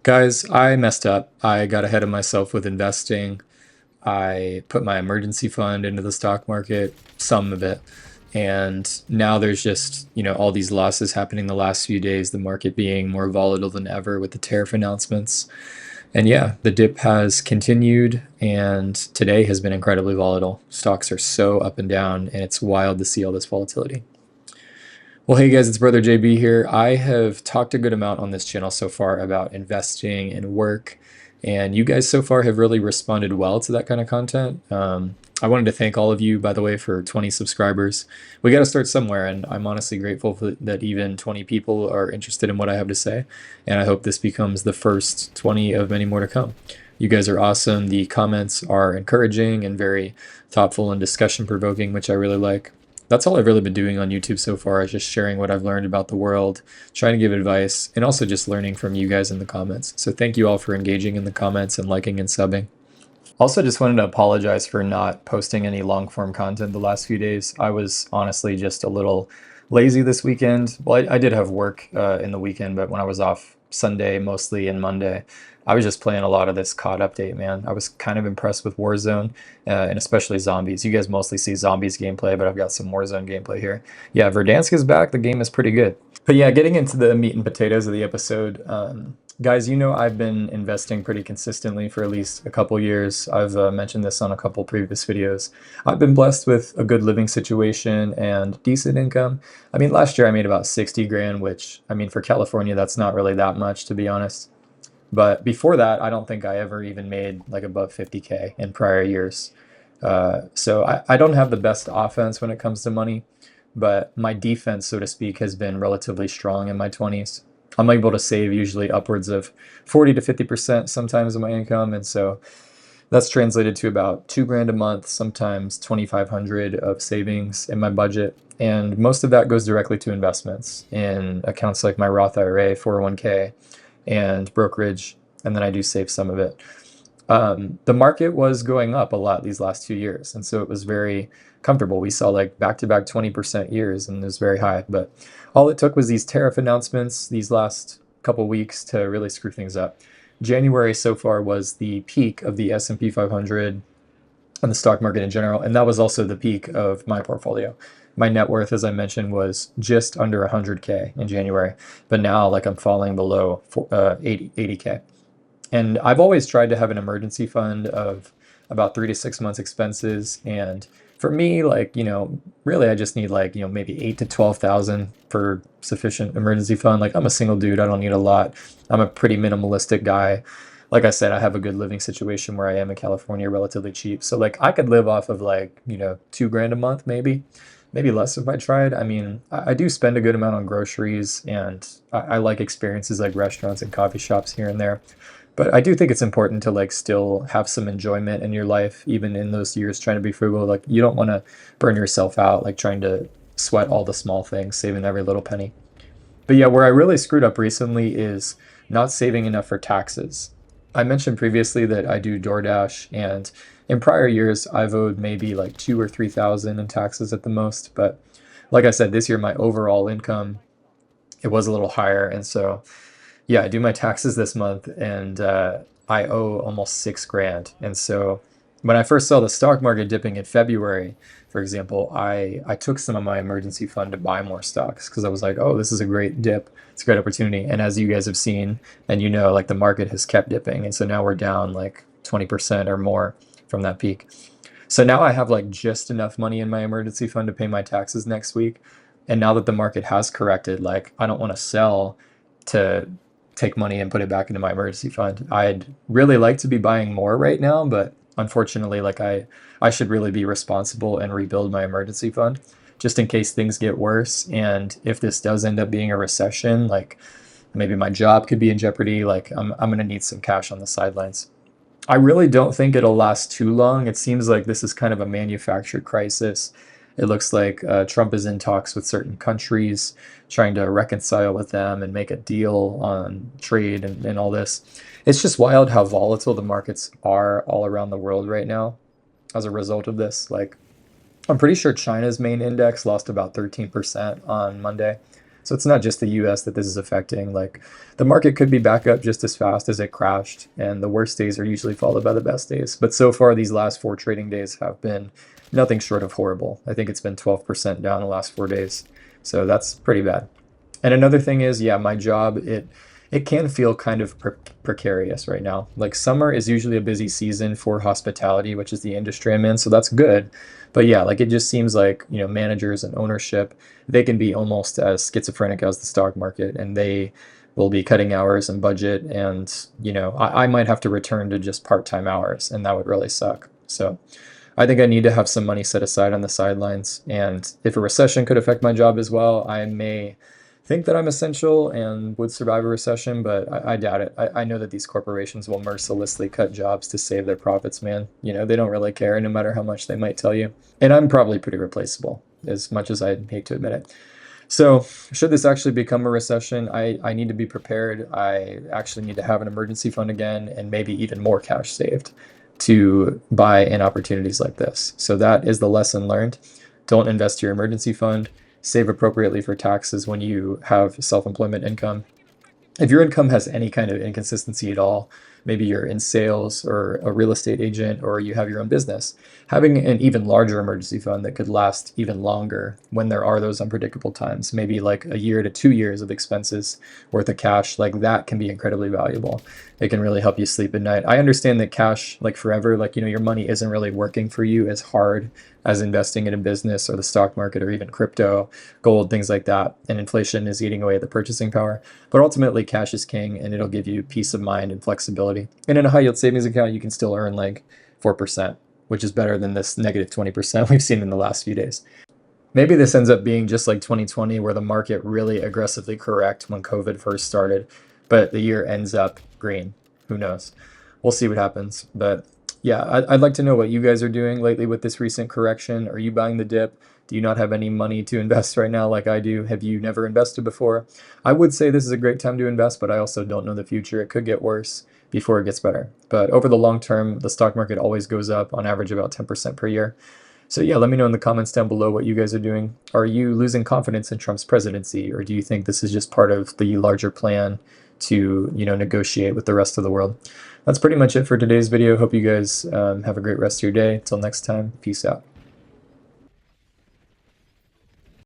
Guys, I messed up. I got ahead of myself with investing. I put my emergency fund into the stock market, some of it. And now there's just, all these losses happening the last few days, the market being more volatile than ever with the tariff announcements. And yeah, the dip has continued and today has been incredibly volatile. Stocks are so up and down, and it's wild to see all this volatility. Well, hey guys, it's Brother JB here. I have talked a good amount on this channel so far about investing and work, and you guys so far have really responded well to that kind of content. I wanted to thank all of you, by the way, for 20 subscribers. We got to start somewhere, and I'm honestly grateful that even 20 people are interested in what I have to say, and I hope this becomes the first 20 of many more to come. You guys are awesome. The comments are encouraging and very thoughtful and discussion provoking, which I really like. That's all I've really been doing on YouTube so far, is just sharing what I've learned about the world, trying to give advice, and also just learning from you guys in the comments. So thank you all for engaging in the comments and liking and subbing. Also, just wanted to apologize for not posting any long form content the last few days. I was honestly just a little lazy this weekend. Well, I did have work in the weekend, but when I was off Sunday mostly and Monday, I was just playing a lot of this COD update, man. I was kind of impressed with Warzone and especially zombies. You guys mostly see zombies gameplay, but I've got some Warzone gameplay here. Yeah, Verdansk is back. The game is pretty good. But yeah, getting into the meat and potatoes of the episode. Guys, I've been investing pretty consistently for at least a couple years. I've mentioned this on a couple previous videos. I've been blessed with a good living situation and decent income. I mean, last year I made about 60 grand, which, I mean, for California, that's not really that much, to be honest. But before that, I don't think I ever even made like above 50K in prior years. So I don't have the best offense when it comes to money, but my defense, so to speak, has been relatively strong in my 20s. I'm able to save usually upwards of 40 to 50% sometimes of my income, and so that's translated to about 2 grand a month, sometimes 2,500 of savings in my budget. And most of that goes directly to investments in accounts like my Roth IRA, 401k, and brokerage, and then I do save some of it. The market was going up a lot these last 2 years, and so it was very comfortable. We saw like back-to-back 20% years, and it was very high. But all it took was these tariff announcements these last couple weeks to really screw things up. January so far was the peak of the S&P 500 and the stock market in general, and that was also the peak of my portfolio. My net worth, as I mentioned, was just under 100K in January, but now like I'm falling below 80K. And I've always tried to have an emergency fund of about 3 to 6 months expenses. And for me, like, really I just need like, maybe 8 to 12,000 for sufficient emergency fund. Like, I'm a single dude, I don't need a lot. I'm a pretty minimalistic guy. Like I said, I have a good living situation where I am in California, relatively cheap. So like I could live off of like, 2 grand a month, maybe less if I tried. I mean, I do spend a good amount on groceries, and I like experiences like restaurants and coffee shops here and there. But I do think it's important to like still have some enjoyment in your life, even in those years trying to be frugal. Like, you don't want to burn yourself out, like trying to sweat all the small things, saving every little penny. But yeah, where I really screwed up recently is not saving enough for taxes. I mentioned previously that I do DoorDash, and in prior years I've owed maybe like 2 or 3 thousand in taxes at the most. But like I said, this year my overall income, it was a little higher, and so yeah, I do my taxes this month, and I owe almost 6 grand. And so when I first saw the stock market dipping in February, for example, I took some of my emergency fund to buy more stocks because I was like, oh, this is a great dip. It's a great opportunity. And as you guys have seen, and like the market has kept dipping. And so now we're down like 20% or more from that peak. So now I have like just enough money in my emergency fund to pay my taxes next week. And now that the market has corrected, like I don't want to sell to take money and put it back into my emergency fund. I'd really like to be buying more right now, but unfortunately, like I should really be responsible and rebuild my emergency fund just in case things get worse. And if this does end up being a recession, like maybe my job could be in jeopardy, like I'm going to need some cash on the sidelines. I really don't think it'll last too long. It seems like this is kind of a manufactured crisis. It looks like Trump is in talks with certain countries, trying to reconcile with them and make a deal on trade and all this. It's just wild how volatile the markets are all around the world right now as a result of this. Like, I'm pretty sure China's main index lost about 13% on Monday. So it's not just the US that this is affecting. Like the market could be back up just as fast as it crashed, and the worst days are usually followed by the best days. But so far, these last 4 trading days have been nothing short of horrible. I think it's been 12% down the last 4 days. So that's pretty bad. And another thing is, yeah, my job, it can feel kind of precarious right now. Like summer is usually a busy season for hospitality, which is the industry I'm in, so that's good. But yeah, like it just seems like, managers and ownership, they can be almost as schizophrenic as the stock market, and they will be cutting hours and budget, and I might have to return to just part-time hours, and that would really suck. So I think I need to have some money set aside on the sidelines, and if a recession could affect my job as well, I may think that I'm essential and would survive a recession, but I doubt it. I know that these corporations will mercilessly cut jobs to save their profits, man. They don't really care, no matter how much they might tell you. And I'm probably pretty replaceable, as much as I'd hate to admit it. So, should this actually become a recession, I need to be prepared. I actually need to have an emergency fund again, and maybe even more cash saved to buy in opportunities like this. So that is the lesson learned. Don't invest your emergency fund. Save appropriately for taxes when you have self-employment income. If your income has any kind of inconsistency at all, maybe you're in sales or a real estate agent or you have your own business, having an even larger emergency fund that could last even longer when there are those unpredictable times, maybe like a year to 2 years of expenses worth of cash, like that can be incredibly valuable. It can really help you sleep at night. I understand that cash, like forever, like, your money isn't really working for you as hard as investing in a business or the stock market or even crypto, gold, things like that. And inflation is eating away at the purchasing power. But ultimately, cash is king, and it'll give you peace of mind and flexibility. And in a high yield savings account, you can still earn like 4%, which is better than this negative 20% we've seen in the last few days. Maybe this ends up being just like 2020, where the market really aggressively correct when COVID first started, but the year ends up green. Who knows? We'll see what happens. But yeah, I'd like to know what you guys are doing lately with this recent correction. Are you buying the dip? Do you not have any money to invest right now like I do? Have you never invested before? I would say this is a great time to invest, but I also don't know the future. It could get worse before it gets better. But over the long term, the stock market always goes up on average about 10% per year. So yeah, let me know in the comments down below what you guys are doing. Are you losing confidence in Trump's presidency, or do you think this is just part of the larger plan to, negotiate with the rest of the world? That's pretty much it for today's video. Hope you guys have a great rest of your day. Till next time, peace out.